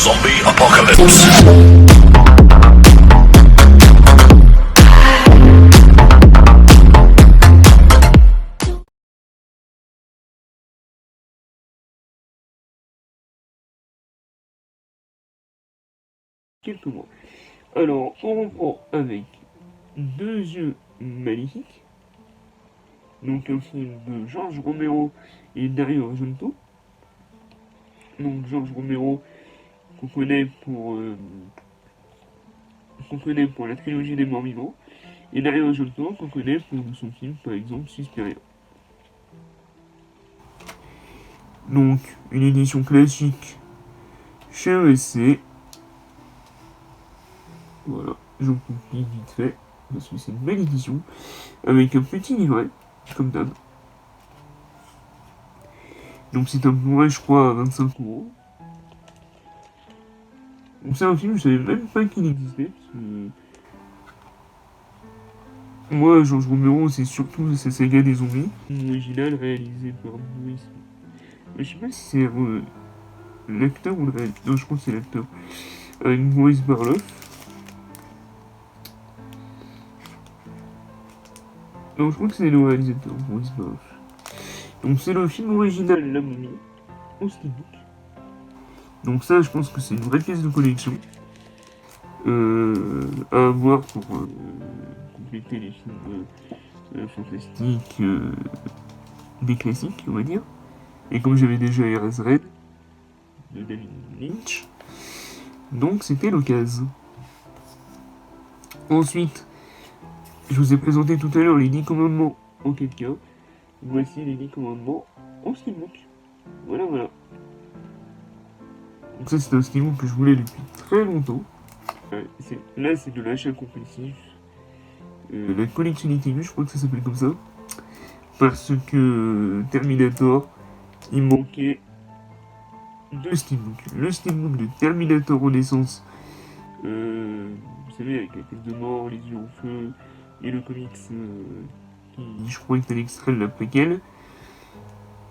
Zombie Apocalypse. Quelques mois. Alors, on reprend avec Deux yeux maléfiques, donc un film de George Romero et Dario Argento. Donc George Romero qu'on connaît pour la trilogie des morts vivants, et Dario Argento qu'on connaît pour son film par exemple Suspiria. Donc une édition classique chez ESC. Voilà, j'en compris vite fait, parce que c'est une belle édition, avec un petit livret, comme d'hab. Donc c'est un Blu-ray, je crois, à 25€. Donc c'est un film, je savais même pas qu'il existait, parce que... Moi, George Romero, c'est surtout sa saga des zombies. Original réalisé par Maurice... Je sais pas si c'est l'acteur ou le réalisateur. Non, je crois que c'est l'acteur. Avec Maurice Barloff. Non, je crois que c'est le réalisateur, Maurice Barloff. Donc c'est le film original La Momie, au steelbook. Donc ça, je pense que c'est une vraie pièce de collection. À avoir pour compléter les films fantastiques, des classiques, on va dire. Et comme j'avais déjà R.S. Red, de David Lynch, donc c'était l'occasion. Ensuite, je vous ai présenté tout à l'heure les 10 commandements en quelqu'un. Voici les 10 commandements en steelbook. Voilà, voilà. Donc ça, c'est un steelbook que je voulais depuis très longtemps. Là, c'est de l'achat compulsif. La collectionnité, je crois que ça s'appelle comme ça. Parce que Terminator, il manquait deux steelbooks. Le steelbook de Terminator Renaissance, vous savez, avec la tête de mort, les yeux au feu, et le comics qui, je crois, est un extrait de la préquelle,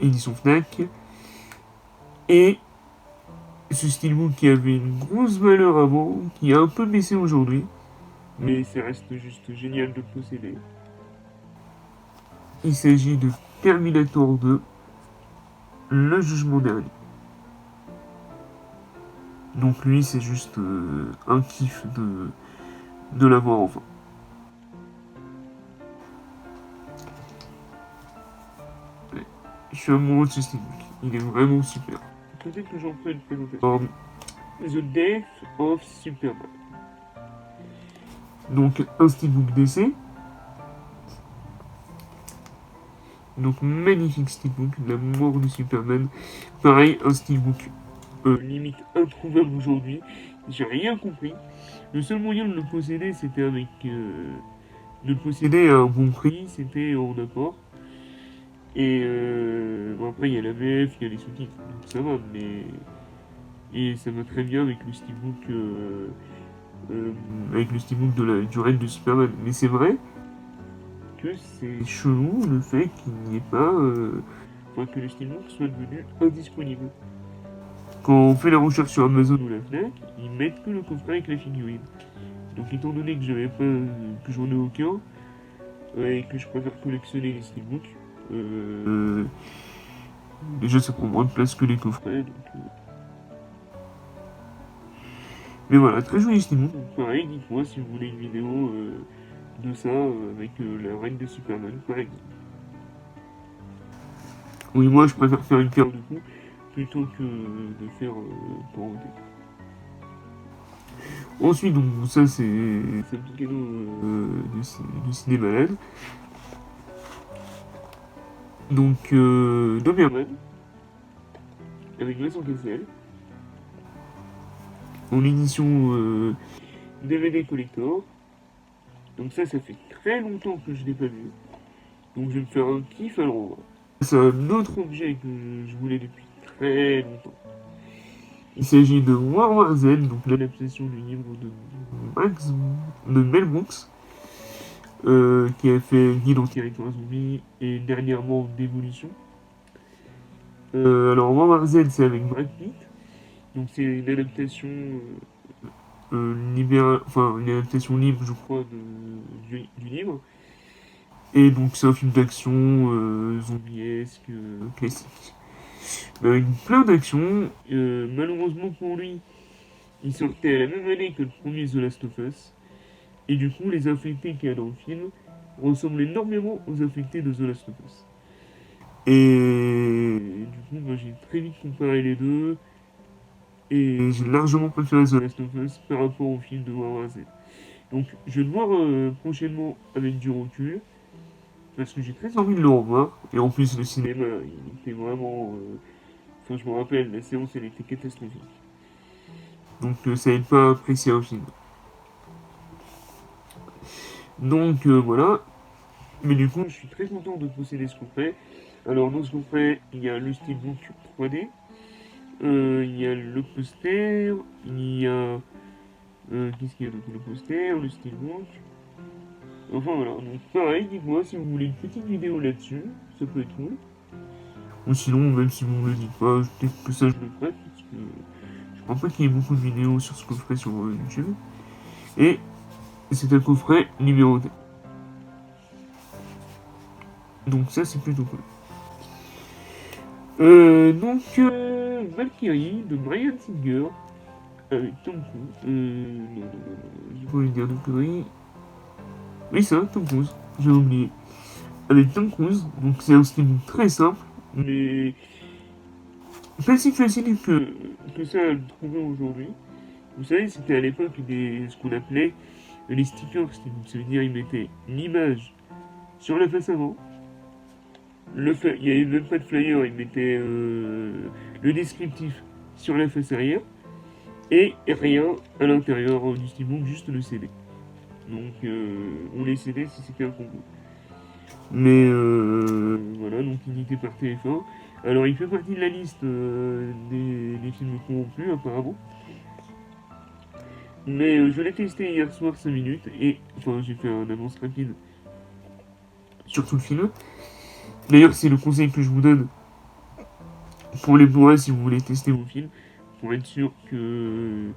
édition Fnac. Et ce steelbook qui avait une grosse valeur avant, qui a un peu baissé aujourd'hui, mais ça reste juste génial de le posséder. Il s'agit de Terminator 2, le jugement dernier. Donc lui, c'est juste un kiff de l'avoir enfin. Ouais. Je suis amoureux de ce steelbook, il est vraiment super. Peut-être que j'en ferai une présentation. The Death of Superman. Donc un steelbook d'essai. Donc magnifique steelbook, la mort de Superman. Pareil, un steelbook limite introuvable aujourd'hui. J'ai rien compris. Le seul moyen de le posséder, c'était avec... de le posséder à un bon prix, c'était en apport. Et bon, après, il y a la VF, il y a les sous-titres, donc ça va, mais... Et ça va très bien avec le steelbook... avec le steelbook du raid de Superman. Mais c'est vrai que c'est chelou le fait qu'il n'y ait pas... Enfin, que le steelbook soit devenu indisponible. Quand on fait la recherche sur Amazon ou la Fnac, ils mettent que le coffret avec la figurine. Donc étant donné que j'avais pas, que j'en ai aucun, et que je préfère collectionner les steelbooks, déjà ça prend moins de place que les coffrets, donc... Mais voilà, très joli steelbook. Donc pareil, dites-moi si vous voulez une vidéo de ça, avec la reine de Superman, par exemple. Oui, moi je préfère faire une pierre de coups, plutôt que de faire parenté. Ensuite, donc ça c'est un petit cadeau de Cinémalade. Donc Doberman, avec Vincent Cassel, en édition DVD collector. Donc ça fait très longtemps que je l'ai pas vu. Donc je vais me faire un kiff à le revoir. C'est un autre objet que je voulais depuis très longtemps. Il s'agit de War War Z, donc l'adaptation du livre de Mel Brooks, qui a fait Guide en territoire zombie et dernièrement Dévolution. Alors War War Z, c'est avec Brad Pitt, Donc c'est une adaptation une adaptation libre, je crois, du livre. Et donc c'est un film d'action zombiesque, classique. Avec plein d'actions. Malheureusement pour lui, il sortait à la même année que le premier The Last of Us. Et du coup, les infectés qu'il y a dans le film ressemblent énormément aux infectés de The Last of Us. Et du coup, moi j'ai très vite comparé les deux. Et j'ai largement préféré The Last of Us par rapport au film de World War Z. Donc je vais le voir prochainement avec du recul. Parce que j'ai très envie de le revoir. Et en plus, le cinéma, il était vraiment. Enfin, je me rappelle, la séance, elle était catastrophique. Donc, ça aide pas à apprécier un film. Donc, voilà. Mais du coup, je suis très content de posséder ce coffret. Alors, dans ce coffret, il y a le steelbook 3D. Il y a le poster. Il y a. Qu'est-ce qu'il y a d'autre? Le poster, le steelbook. Enfin, voilà. Donc, pareil, dites-moi si vous voulez une petite vidéo là-dessus. Ça peut être cool. Ou sinon, même si vous me le dites pas, peut-être que ça je le ferai, parce que je crois pas qu'il y ait beaucoup de vidéos sur ce coffret sur YouTube. Et c'est un coffret numéroté. Donc ça, c'est plutôt cool. Valkyrie de Bryan Singer avec Tom Cruise. Non, j'ai pas envie de dire de conneries. Oui, ça, Tom Cruise, j'ai oublié. Avec Tom Cruise, donc c'est un style très simple, mais pas si facile que ça à le trouver aujourd'hui. Vous savez, c'était à l'époque ce qu'on appelait les stickers. Ça veut dire ils mettaient l'image sur la face avant. Il n'y avait même pas de flyer, ils mettaient le descriptif sur la face arrière. Et rien à l'intérieur du steelbook, juste le CD. Donc, ou les CD si c'était un combo. Mais voilà, donc édité par TF1. Alors, il fait partie de la liste des films corrompus, apparemment. Mais je l'ai testé hier soir 5 minutes et enfin j'ai fait un annonce rapide sur tout le film. D'ailleurs c'est le conseil que je vous donne pour les bourrins si vous voulez tester vos films, pour être sûr que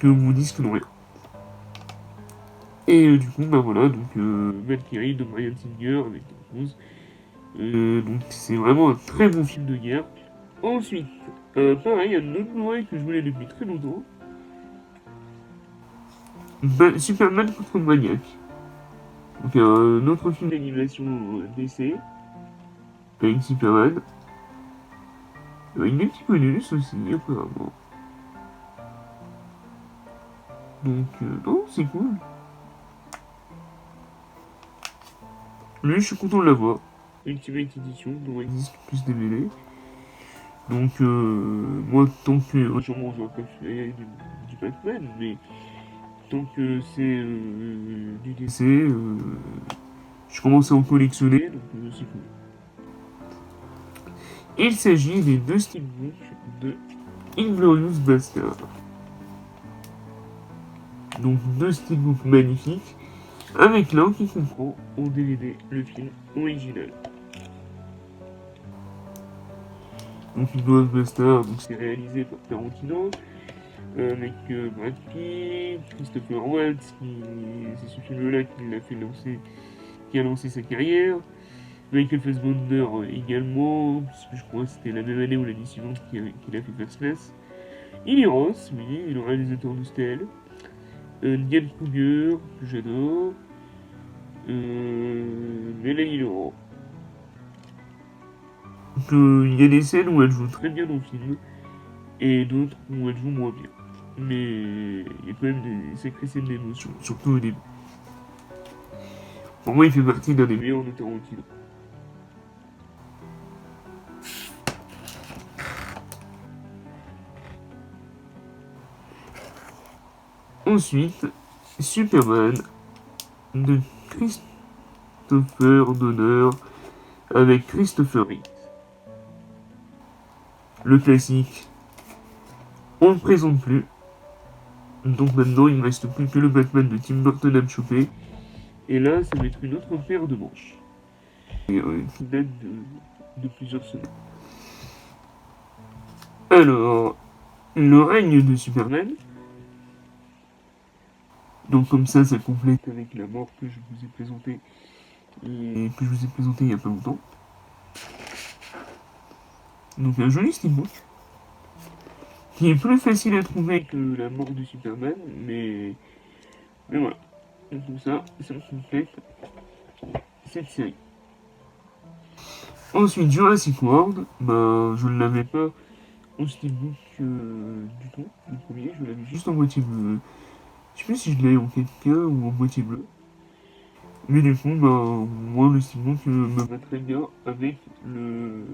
vos disques n'ont rien. Et du coup bah voilà, donc Valkyrie de Bryan Singer avec Tom Cruise. Donc c'est vraiment un très bon film de guerre. Ensuite, pareil, un autre bourrin que je voulais depuis très longtemps. Superman contre Maniac. Donc un autre film d'animation DC avec Superman. Avec des petits bonus aussi, apparemment. Donc, non, c'est cool. Lui, je suis content de l'avoir. Ultimate Edition, dont existe plus DVD. Donc, moi, tant que. Sûrement, j'aurais préféré du Batman, mais tant que c'est du DC, je commence à en collectionner, donc c'est cool. Il s'agit des deux steelbooks de Inglourious Basterds. Donc deux steelbooks magnifiques, avec l'un qui comprend en DVD le film original. Donc Inglourious Basterds, donc c'est réalisé par Tarantino, avec Brad Pitt, Christopher Waltz, c'est ce film-là qui a lancé sa carrière. Michael Fassbender également, puisque je crois que c'était la même année ou l'année suivante qu'il a fait First Class. Eli Roth, oui, le réalisateur de Stell. Diane Kruger, que j'adore. Mélanie Laurent. Il y a des scènes où elle joue très bien dans le film, et d'autres où elle joue moins bien. Mais il y a quand même des sacrées scènes d'émotion, surtout au début. Pour moi, il fait partie d'un des meilleurs de Tarantino. Ensuite, Superman de Christopher Donner avec Christopher Reeve. Le classique, on ne le présente plus. Donc maintenant, il ne reste plus que le Batman de Tim Burton à me choper. Et là, ça va être une autre paire de manches. Et qui date de plusieurs semaines. Alors, Le règne de Superman. Donc comme ça complète avec la mort que je vous ai présentée et que je vous ai présenté il y a pas longtemps. Donc un joli steelbook qui est plus facile à trouver que la mort de Superman, mais voilà. Donc comme ça complète cette série. Ensuite Jurassic World, bah je ne l'avais pas en steelbook du tout, le premier, je l'avais juste en boîtier bleu. Je sais plus si je l'ai en 4K ou en boîtier bleu. Mais du coup, bah, moi, le steelbook me va très bien avec le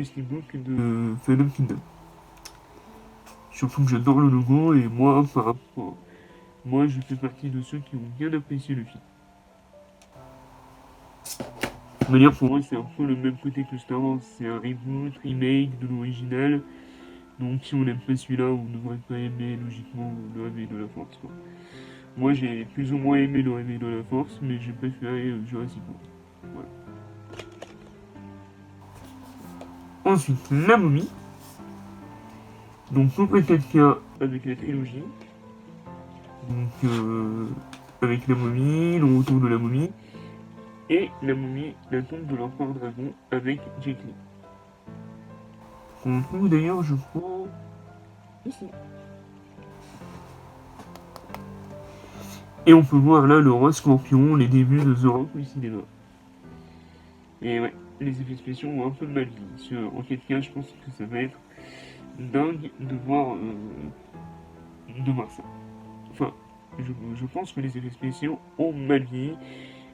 steelbook de Fallen Kingdom. Surtout que j'adore le logo et moi, par rapport, moi, je fais partie de ceux qui ont bien apprécié le film. De manière, pour moi, c'est un peu le même côté que Star Wars. C'est un reboot, remake de l'original. Donc, si on n'aime pas celui-là, on ne devrait pas aimer logiquement le réveil de la force, quoi. Moi, j'ai plus ou moins aimé le réveil de la force, mais j'ai préféré Jurassic World. Voilà. Ensuite, la momie. Donc, Cobra 4K avec la trilogie. Donc, avec la momie, le retour de la momie. Et la momie, la tombe de l'empereur dragon avec Jet Li. Qu'on trouve d'ailleurs, je crois, ici. Et on peut voir là le roi scorpion, les débuts de The Rock au cinéma. Et ouais, les effets spéciaux ont un peu mal vie. En 4K, je pense que ça va être dingue de voir ça. Enfin, je pense que les effets spéciaux ont mal vie.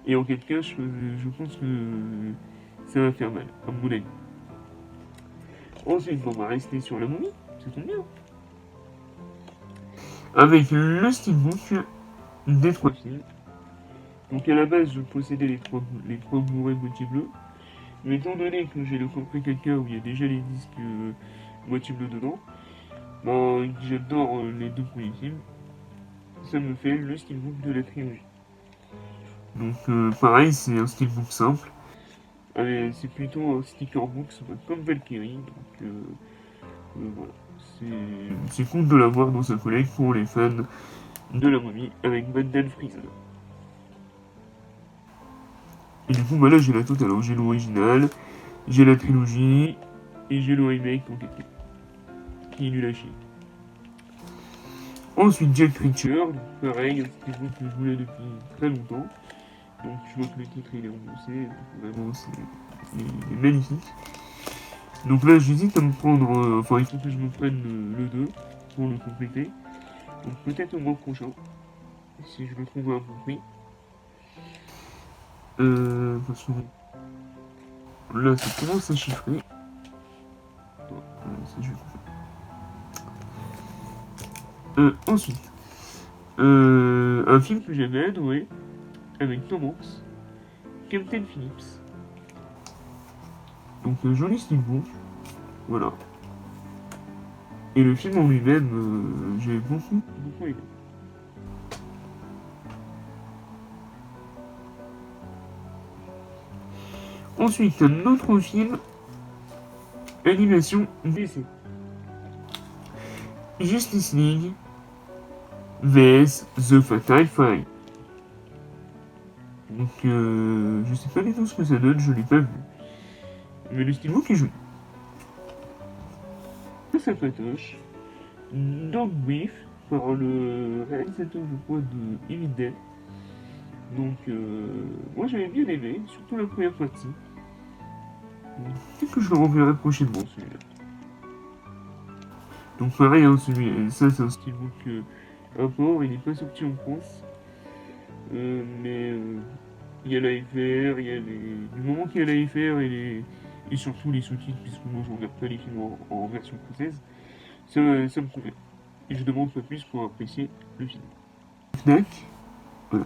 Et en 4K, je pense que ça va faire mal, à mon avis. Ensuite, on va rester sur la momie, ça tombe bien. Avec le steelbook des 3 films. Donc à la base, je possédais les trois Blu-ray moitié bleu. Mais étant donné que j'ai le coffret 4K où il y a déjà les disques moitié bleu dedans, ben, j'adore les 2 premiers films. Ça me fait le steelbook de la trilogie. Donc pareil, c'est un steelbook simple. C'est plutôt un sticker book, comme Valkyrie. Donc voilà. C'est cool de l'avoir dans sa collègue pour les fans de la momie avec Bandal Freezer. Et du coup, bah là j'ai la totale. Alors, j'ai l'original, j'ai la trilogie et j'ai le remake en 4K qui est nul à chier. Ensuite, Jack Reacher, pareil, un steelbook que je voulais depuis très longtemps. Donc je vois que le titre il est remboursé, vraiment il est magnifique. Donc là j'hésite à me prendre, enfin il faut que je me prenne le 2 pour le compléter. Donc peut-être au mois prochain, si je le trouve à un bon prix. Parce que là ça commence à chiffrer. Ça je vais couper. Ensuite, un film que j'avais adoré avec Tom Hanks, Captain Phillips. Donc joli steelbook, voilà. Et le film en lui-même, j'ai beaucoup aimé. Ensuite, un autre film, animation DC. Justice League vs The Fatal Five. Donc, je sais pas du tout ce que ça donne, je l'ai pas vu. Mais le steelbook est joli. Ça patoche. Dog Beef par le réalisateur, je crois, de Evil Dead. Donc, moi j'avais bien aimé, surtout la première partie. Peut-être que je le reverrai prochainement celui-là. Donc pareil, hein, ça c'est un steelbook import, il n'est pas sorti en France. Mais il y a la FR, il y a du moment qu'il y a la FR et surtout les sous-titres, puisque moi je regarde pas les films en version française, ça me convient. Et je demande pas plus pour apprécier le film. Fnac, voilà.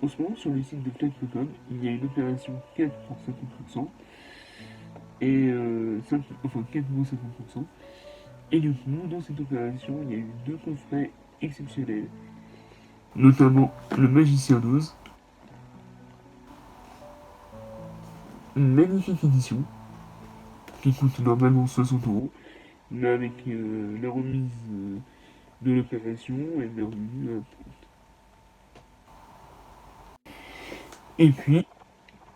En ce moment, sur le site de Fnac.com, il y a une opération 4 pour 50%. Et 4 pour 50%. Et du coup, dans cette opération, il y a eu 2 coffrets exceptionnels. Notamment le Magicien d'Oz. Une magnifique édition qui coûte normalement 60 €. là avec la remise de l'opération, elle est revenue à 30. Et puis,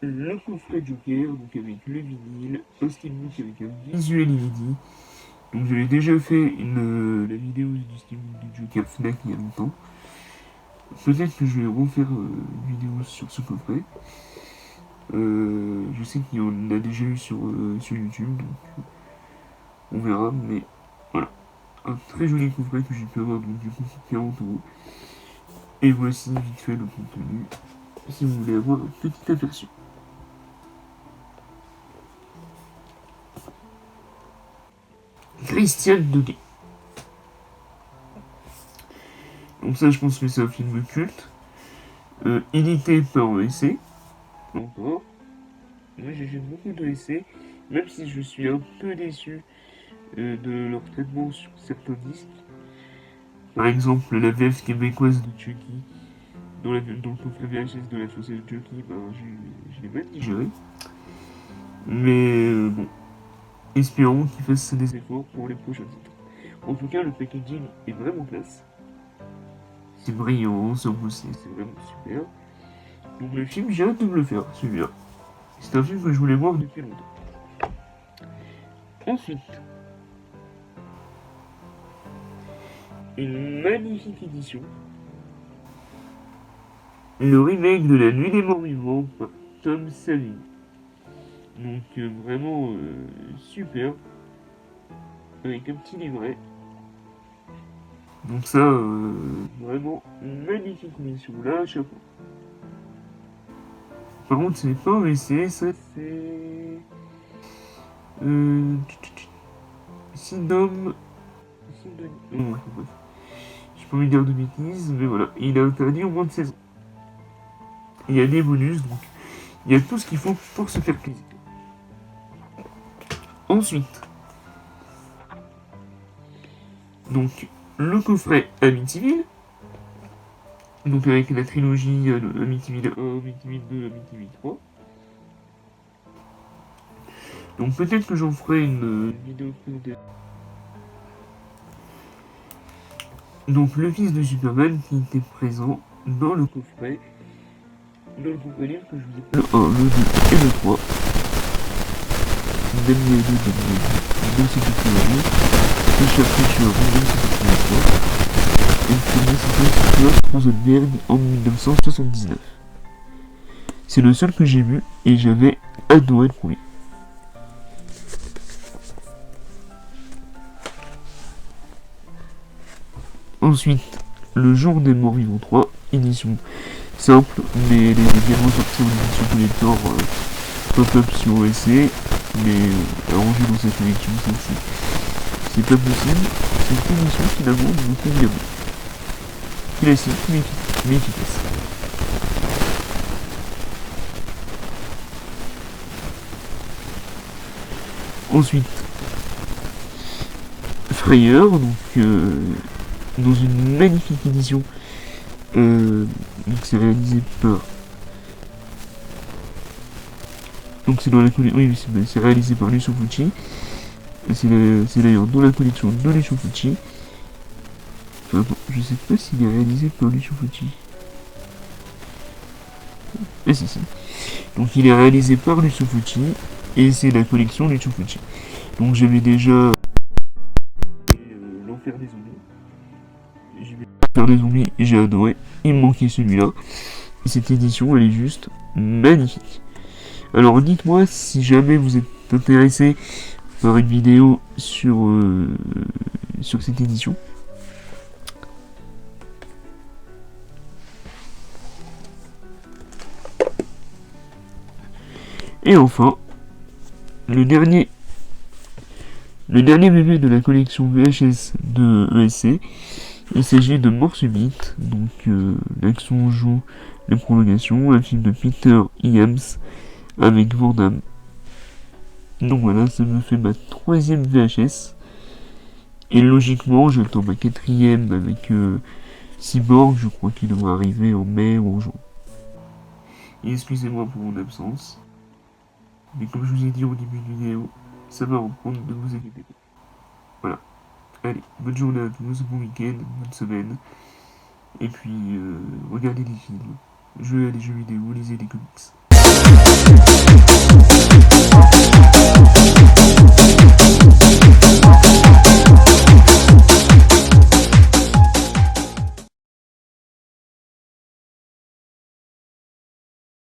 le coffret Joker, donc avec le vinyle, un steelbook avec un visuel inédit. Donc j'avais déjà fait la vidéo du steelbook du Joker Fnac il y a longtemps. Peut-être que je vais refaire une vidéo sur ce coffret. Je sais qu'il y en a déjà eu sur YouTube, donc on verra, mais voilà. Un très joli coffret que j'ai pu avoir, donc du coup 40 €. Et voici vite fait le contenu, si vous voulez avoir un petit aperçu. Christian Doguet. Donc ça, je pense que c'est un film culte, édité par ESC, encore. Moi, j'aime beaucoup de ESC, même si je suis un peu déçu de leur traitement sur certains disques. Par exemple, la VF québécoise de Chucky, dans le coffret VHS de la chaussée de Chucky, ben, je l'ai mal digéré. Mais bon, espérons qu'ils fassent des efforts pour les prochains titres. En tout cas, le packaging est vraiment classe. C'est brillant, c'est repoussé, c'est vraiment super. Donc le film, j'ai hâte de me le faire, celui-là. C'est un film que je voulais voir depuis longtemps. Ensuite, une magnifique édition. Le remake de La Nuit des Morts Vivants par Tom Savini. Donc vraiment super. Avec un petit livret. Donc ça, vraiment une magnifique mission là, chapeau. Par contre, c'est pas un essai, ça c'est... Syndome... Ouais, bref. J'ai pas envie de dire de bêtises, mais voilà. Il est interdit au moins de 16 ans. Il y a des bonus, donc il y a tout ce qu'il faut pour se faire plaisir. Ensuite, donc le coffret Amityville, donc avec la trilogie Amityville 1, Amityville 2, Amityville 3. Donc peut-être que j'en ferai une vidéo présentée. Donc le fils de Superman qui était présent dans le coffret. Dans le coffret livre que je vous ai... Le 1, le 2 et le 3. Même les deux de cette trilogie. Le chapitre sur même cette trilogie. Et le premier c'était Klaus Rosenberg en 1979. C'est le seul que j'ai vu et j'avais adoré le premier. Ensuite, Le Jour des Morts Vivants 3, édition simple, mais elle est également sortie en édition collector pop-up sur OSC, mais arrangée dans cette collection, c'est pas possible. C'est une édition finalement me convient bien. Classique, mais efficace. Ensuite, Frayeur, donc dans une magnifique édition. Donc c'est réalisé par. Donc c'est dans la collection. Oui, c'est réalisé par Lucio Fucci. C'est d'ailleurs dans la collection de Lucio Fucci. Enfin, bon, je sais pas s'il est réalisé par Lucio Fucci. Mais si. Donc il est réalisé par Lucio Fucci. Et c'est la collection Lucio Fucci. Donc j'avais déjà l'enfer des zombies. L'enfer des zombies, j'ai adoré. Il me manquait celui-là. Et cette édition, elle est juste magnifique. Alors dites-moi si jamais vous êtes intéressé par une vidéo sur cette édition. Et enfin, le dernier bébé de la collection VHS de ESC, il s'agit de Mort Subite, donc l'action joue les prolongations, un film de Peter Iams avec Van Damme. Donc voilà, ça me fait ma 3e VHS. Et logiquement, j'attends ma 4e avec Cyborg, je crois qu'il devrait arriver en mai ou en juin. Et excusez-moi pour mon absence. Mais comme je vous ai dit au début de la vidéo, ça va reprendre, ne vous inquiétez pas. Voilà. Allez, bonne journée à tous, bon week-end, bonne semaine. Et puis, regardez des films, jouez à des jeux vidéo, lisez des comics.